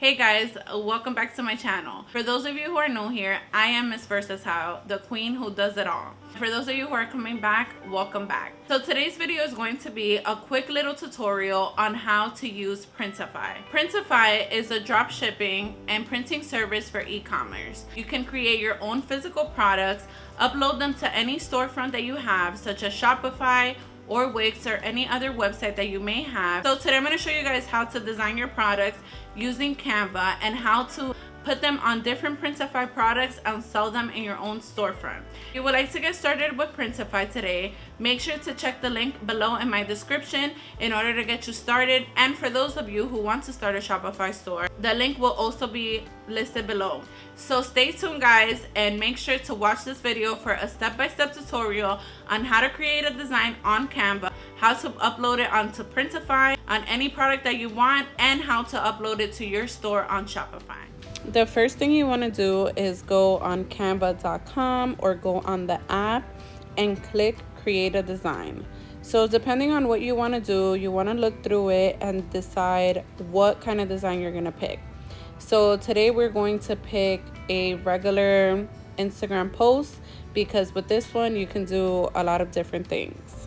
Hey guys, welcome back to my channel. For those of you who are new here, I am Miss Versatile, the queen who does it all. For those of you who are coming back, welcome back. So today's video is going to be a quick little tutorial on how to use Printify. Printify is a drop shipping and printing service for e-commerce. You can create your own physical products, upload them to any storefront that you have, such as Shopify or Wix or any other website that you may have. So today I'm going to show you guys how to design your products using Canva and how to put them on different Printify products and sell them in your own storefront. If you would like to get started with Printify today, make sure to check the link below in my description in order to get you started. And for those of you who want to start a Shopify store, the link will also be listed below. So stay tuned guys, and make sure to watch this video for a step-by-step tutorial on how to create a design on Canva, how to upload it onto Printify on any product that you want, and how to upload it to your store on Shopify. The first thing you want to do is go on canva.com or go on the app and click create a design. So depending on what you want to do, you want to look through it and decide what kind of design you're going to pick. So today we're going to pick a regular Instagram post because with this one you can do a lot of different things.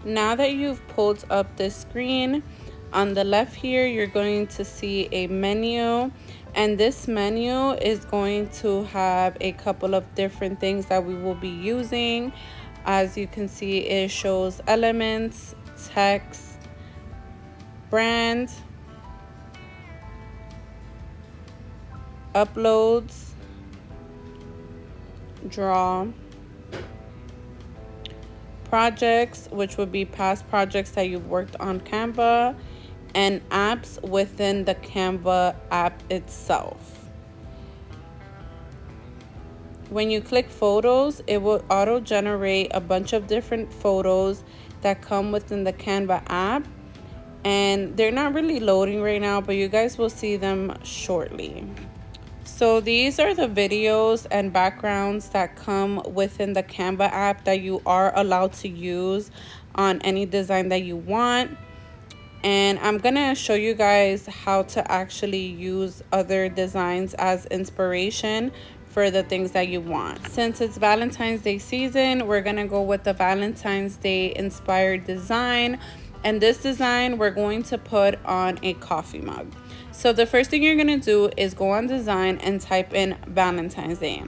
Now that you've pulled up this screen, on the left here you're going to see a menu, and this menu is going to have a couple of different things that we will be using. As you can see, it shows elements, text, brand, uploads, draw, projects, which would be past projects that you've worked on Canva, and apps within the Canva app itself. When you click photos, it will auto generate a bunch of different photos that come within the Canva app, and they're not really loading right now, but you guys will see them shortly. So these are the videos and backgrounds that come within the Canva app that you are allowed to use on any design that you want. And I'm gonna show you guys how to actually use other designs as inspiration for the things that you want. Since it's Valentine's Day season, we're gonna go with the Valentine's Day inspired design. And this design we're going to put on a coffee mug. So the first thing you're gonna do is go on design and type in Valentine's Day.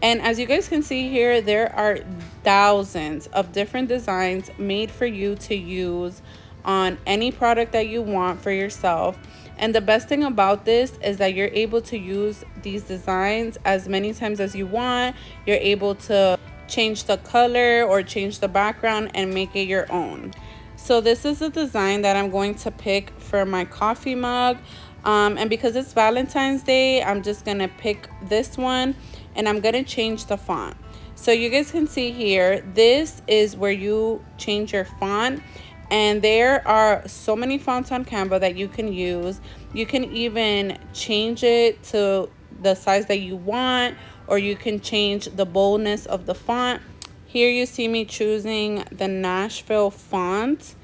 And as you guys can see here, there are thousands of different designs made for you to use on any product that you want for yourself. And the best thing about this is that you're able to use these designs as many times as you want. You're able to change the color or change the background and make it your own. So this is the design that I'm going to pick for my coffee mug. And because it's Valentine's Day, I'm just gonna pick this one, and I'm gonna change the font. So you guys can see here, this is where you change your font. And there are so many fonts on Canva that you can use. You can even change it to the size that you want, or you can change the boldness of the font. Here you see me choosing the Nashville font,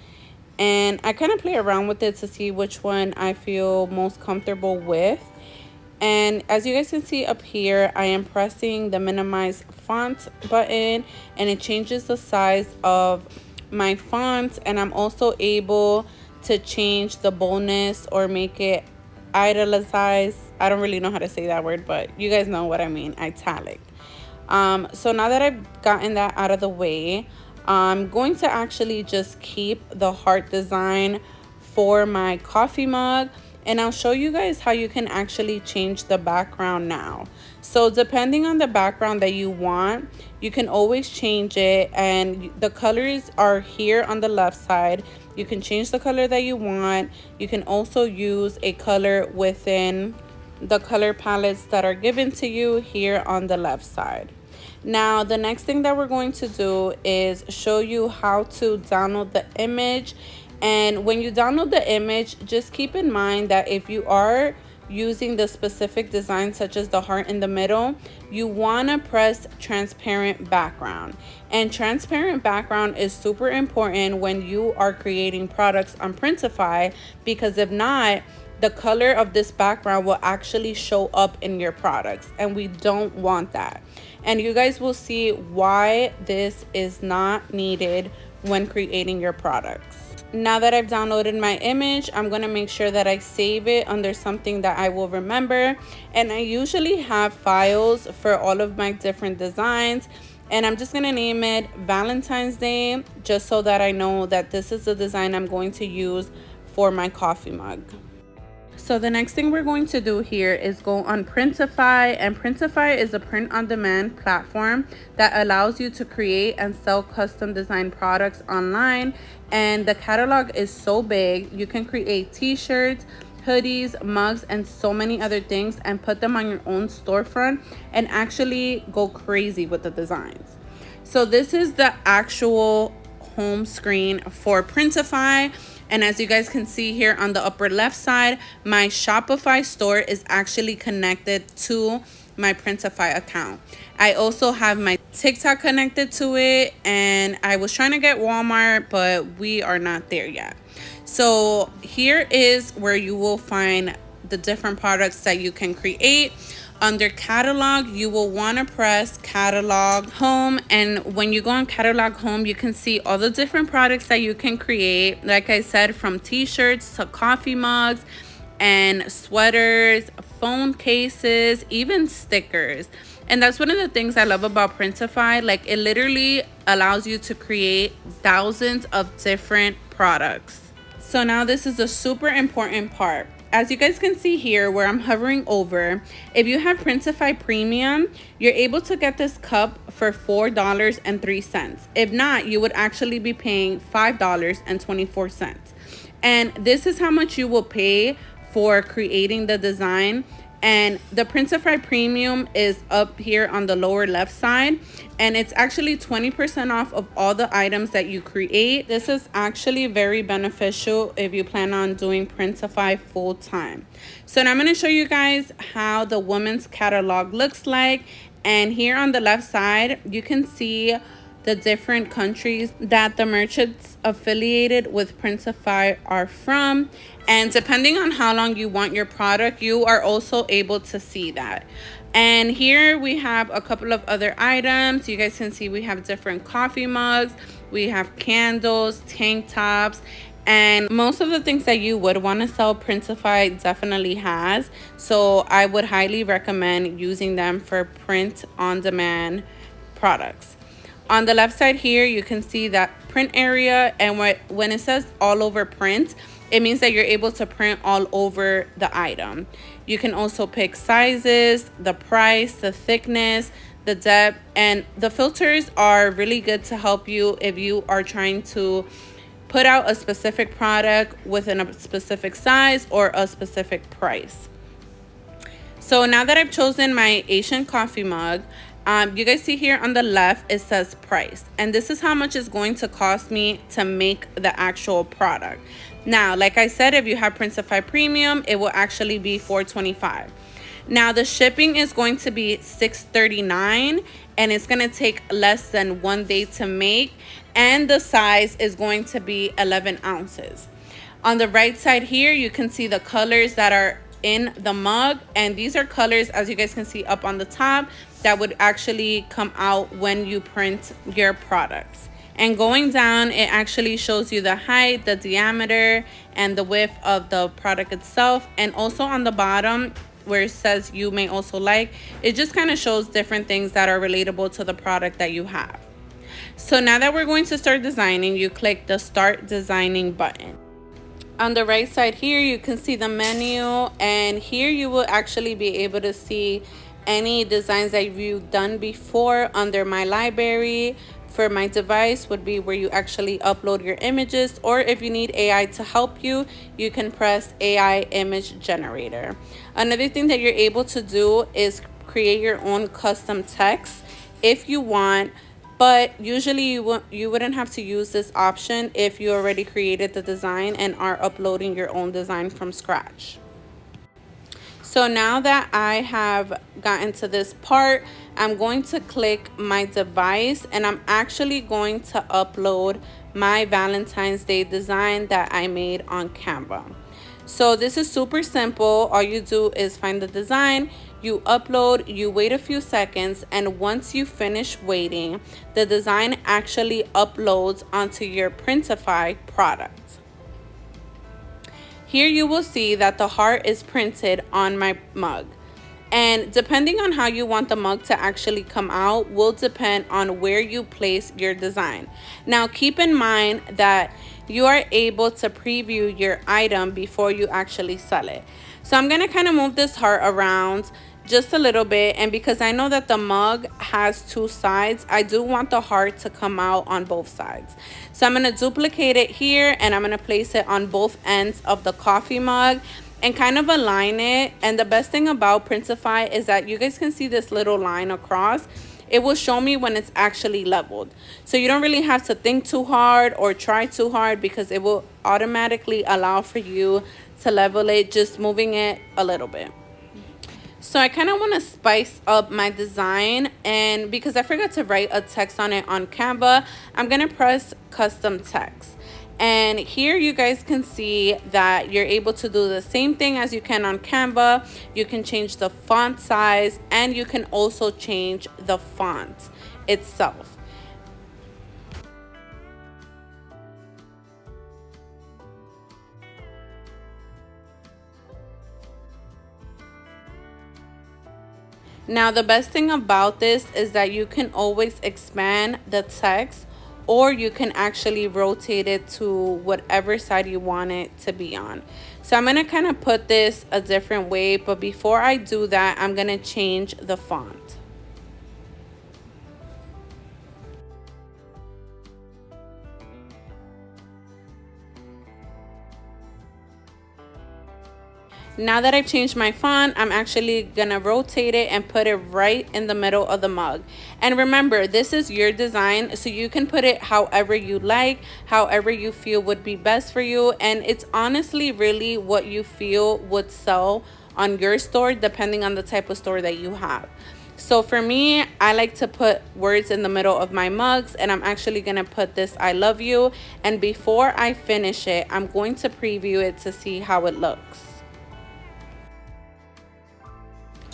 and I kind of play around with it to see which one I feel most comfortable with. And as you guys can see up here, I am pressing the minimize font button, and it changes the size of my font, and I'm also able to change the boldness or make it italicized. I don't really know how to say that word, but you guys know what I mean, italic. So now that I've gotten that out of the way, I'm going to actually just keep the heart design for my coffee mug, and I'll show you guys how you can actually change the background now. So depending on the background that you want, you can always change it, and the colors are here on the left side. You can change the color that you want. You can also use a color within the color palettes that are given to you here on the left side. Now the next thing that we're going to do is show you how to download the image. And when you download the image, just keep in mind that if you are using the specific design such as the heart in the middle, you want to press transparent background. And transparent background is super important when you are creating products on Printify, because if not, the color of this background will actually show up in your products, and we don't want that. And you guys will see why this is not needed when creating your products. Now that I've downloaded my image, I'm going to make sure that I save it under something that I will remember. And I usually have files for all of my different designs. And I'm just going to name it Valentine's Day, just so that I know that this is the design I'm going to use for my coffee mug. So the next thing we're going to do here is go on Printify, and Printify is a print-on-demand platform that allows you to create and sell custom design products online. And the catalog is so big. You can create t-shirts, hoodies, mugs, and so many other things, and put them on your own storefront and actually go crazy with the designs. So this is the actual home screen for Printify. And as you guys can see here on the upper left side, my Shopify store is actually connected to my Printify account. I also have my TikTok connected to it, and I was trying to get Walmart, but we are not there yet. So here is where you will find the different products that you can create. Under catalog, you will want to press catalog home, and when you go on catalog home, you can see all the different products that you can create. Like I said, from t-shirts to coffee mugs and sweaters, phone cases, even stickers. And that's one of the things I love about Printify. Like, it literally allows you to create thousands of different products. So now this is a super important part. As you guys can see here where I'm hovering over, if you have Printify Premium, you're able to get this cup for $4.03. If not, you would actually be paying $5.24. And this is how much you will pay for creating the design. And the Printify Premium is up here on the lower left side, and it's actually 20% off of all the items that you create. This is actually very beneficial if you plan on doing Printify full time. So now I'm going to show you guys how the women's catalog looks like. And here on the left side, you can see the different countries that the merchants affiliated with Printify are from. And depending on how long you want your product, you are also able to see that. And here we have a couple of other items. You guys can see we have different coffee mugs, we have candles, tank tops, and most of the things that you would want to sell, Printify definitely has. So I would highly recommend using them for print-on-demand products. On the left side here, you can see that print area, and when it says all over print, it means that you're able to print all over the item. You can also pick sizes, the price, the thickness, the depth, and the filters are really good to help you if you are trying to put out a specific product within a specific size or a specific price. So now that I've chosen my Asian coffee mug, you guys see here on the left, it says price. And this is how much it's going to cost me to make the actual product. Now, like I said, if you have Printify Premium, it will actually be $4.25. Now, the shipping is going to be $6.39, and it's going to take less than 1 day to make. And the size is going to be 11 ounces. On the right side here, you can see the colors that are in the mug, and these are colors, as you guys can see up on the top, that would actually come out when you print your products. And going down, it actually shows you the height, the diameter, and the width of the product itself. And also on the bottom where it says you may also like, it just kind of shows different things that are relatable to the product that you have. So now that we're going to start designing, you click the Start Designing button. On the right side here, you can see the menu, and here you will actually be able to see any designs that you've done before. Under My Library for my device would be where you actually upload your images, or if you need AI to help you, you can press AI Image Generator. Another thing that you're able to do is create your own custom text if you want, but usually you wouldn't have to use this option if you already created the design and are uploading your own design from scratch. So now that I have gotten to this part, I'm going to click my device, and I'm actually going to upload my Valentine's Day design that I made on Canva. So this is super simple. All you do is find the design, you upload, you wait a few seconds, and once you finish waiting, the design actually uploads onto your Printify product. Here you will see that the heart is printed on my mug. And depending on how you want the mug to actually come out will depend on where you place your design. Now keep in mind that you are able to preview your item before you actually sell it. So I'm going to kind of move this heart around just a little bit, and because I know that the mug has two sides, I do want the heart to come out on both sides. So I'm going to duplicate it here, and I'm going to place it on both ends of the coffee mug and kind of align it. And the best thing about Printify is that you guys can see this little line across. It will show me when it's actually leveled. So you don't really have to think too hard or try too hard, because it will automatically allow for you to level it, just moving it a little bit. So I kind of want to spice up my design, and because I forgot to write a text on it on Canva, I'm going to press custom text. And here you guys can see that you're able to do the same thing as you can on Canva. You can change the font size, and you can also change the font itself. Now the best thing about this is that you can always expand the text, or you can actually rotate it to whatever side you want it to be on. So I'm going to kind of put this a different way, but before I do that, I'm going to change the font. Now that I've changed my font, I'm actually gonna rotate it and put it right in the middle of the mug. And remember, this is your design, so you can put it however you like, however you feel would be best for you. And it's honestly really what you feel would sell on your store, depending on the type of store that you have. So for me, I like to put words in the middle of my mugs, and I'm actually gonna put this "I love you." And before I finish it, I'm going to preview it to see how it looks.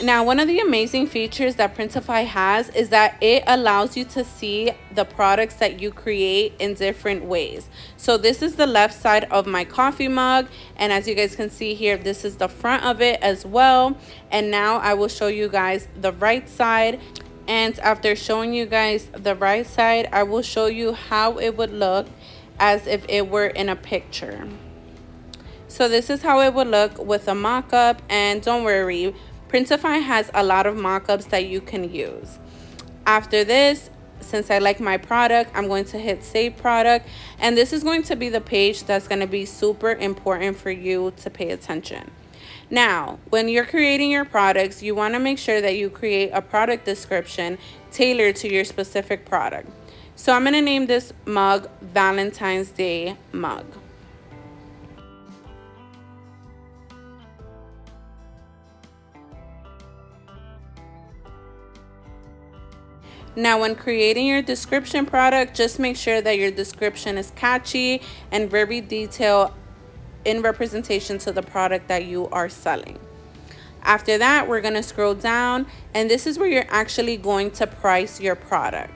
Now, one of the amazing features that Printify has is that it allows you to see the products that you create in different ways. So this is the left side of my coffee mug, and as you guys can see here, this is the front of it as well. And now I will show you guys the right side. And after showing you guys the right side, I will show you how it would look as if it were in a picture. So this is how it would look with a mock-up, and don't worry, Printify has a lot of mock-ups that you can use. After this, since I like my product, I'm going to hit save product, and this is going to be the page that's going to be super important for you to pay attention. Now, when you're creating your products, you want to make sure that you create a product description tailored to your specific product. So I'm going to name this mug Valentine's Day mug. Now, when creating your description product, just make sure that your description is catchy and very detailed in representation to the product that you are selling. After that, we're going to scroll down, and this is where you're actually going to price your product.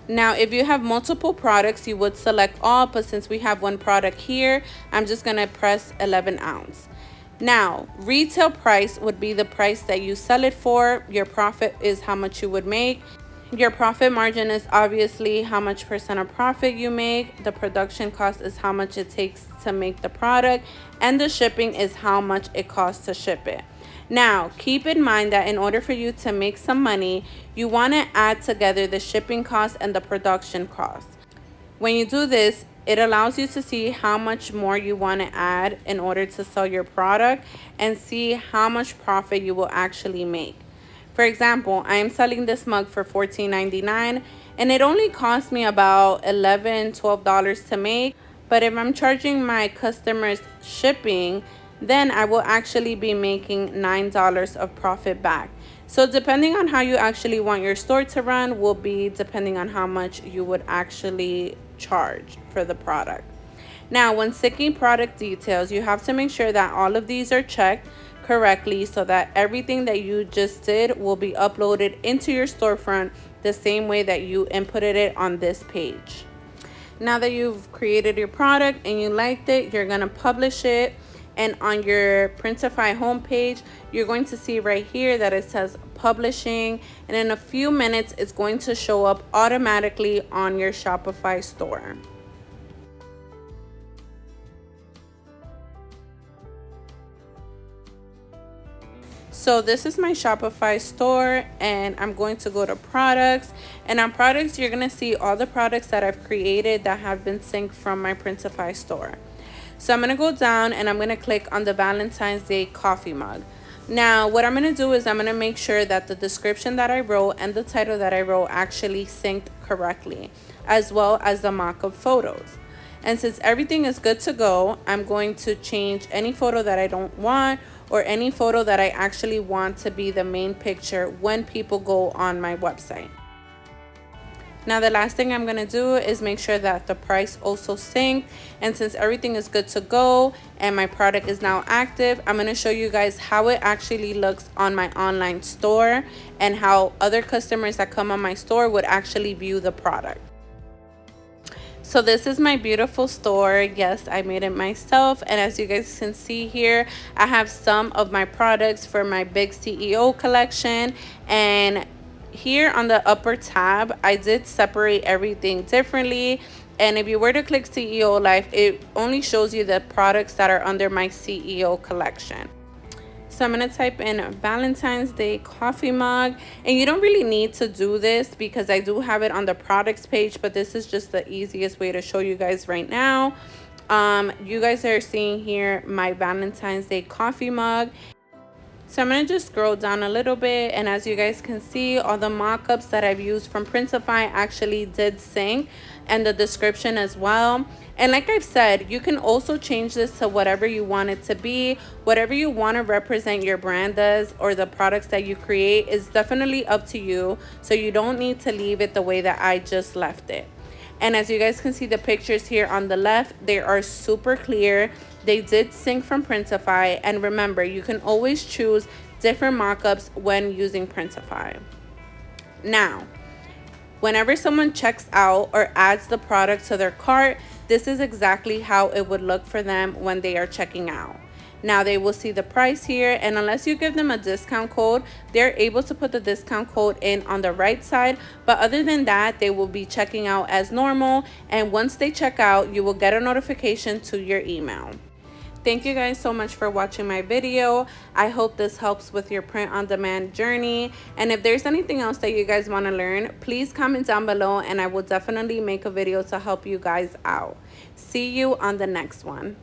Now, if you have multiple products, you would select all, but since we have one product here, I'm just going to press 11 ounce. Now, retail price would be the price that you sell it for. Your profit is how much you would make. Your profit margin is obviously how much percent of profit you make. The production cost is how much it takes to make the product. And the shipping is how much it costs to ship it. Now, keep in mind that in order for you to make some money, you want to add together the shipping cost and the production cost. When you do this, it allows you to see how much more you want to add in order to sell your product and see how much profit you will actually make. For example, I am selling this mug for $14.99, and it only cost me about $11-12 to make. But if I'm charging my customers shipping, then I will actually be making $9 of profit back. So depending on how you actually want your store to run will be depending on how much you would actually charge for the product. Now, when syncing product details, you have to make sure that all of these are checked correctly so that everything that you just did will be uploaded into your storefront the same way that you inputted it on this page. Now that you've created your product and you liked it, you're going to publish it. And on your Printify homepage, you're going to see right here that it says publishing. And in a few minutes, it's going to show up automatically on your Shopify store. So this is my Shopify store, and I'm going to go to products, and on products you're going to see all the products that I've created that have been synced from my Printify store. So I'm going to go down and I'm going to click on the Valentine's Day coffee mug. Now what I'm going to do is I'm going to make sure that the description that I wrote and the title that I wrote actually synced correctly, as well as the mock-up photos. And since everything is good to go, I'm going to change any photo that I don't want or any photo that I actually want to be the main picture when people go on my website. Now the last thing I'm going to do is make sure that the price also synced. And since everything is good to go and my product is now active, I'm going to show you guys how it actually looks on my online store and how other customers that come on my store would actually view the product. So this is my beautiful store. Yes, I made it myself, and as you guys can see here, I have some of my products for my big CEO collection. And here on the upper tab, I did separate everything differently. And if you were to click CEO Life, it only shows you the products that are under my CEO collection. So I'm going to type in Valentine's Day coffee mug. And you don't really need to do this because I do have it on the products page, but this is just the easiest way to show you guys right now. You guys are seeing here my Valentine's Day coffee mug. So I'm going to just scroll down a little bit, and as you guys can see, all the mock-ups that I've used from Printify actually did sync, and the description as well. And like I've said, you can also change this to whatever you want it to be. Whatever you want to represent your brand as or the products that you create is definitely up to you. So you don't need to leave it the way that I just left it. And as you guys can see, the pictures here on the left, they are super clear. They did sync from Printify. And remember, you can always choose different mockups when using Printify. Now, whenever someone checks out or adds the product to their cart, this is exactly how it would look for them when they are checking out. Now they will see the price here, and unless you give them a discount code, they're able to put the discount code in on the right side. But other than that, they will be checking out as normal, and once they check out, you will get a notification to your email. Thank you guys so much for watching my video. I hope this helps with your print-on-demand journey. And if there's anything else that you guys want to learn, please comment down below and I will definitely make a video to help you guys out. See you on the next one.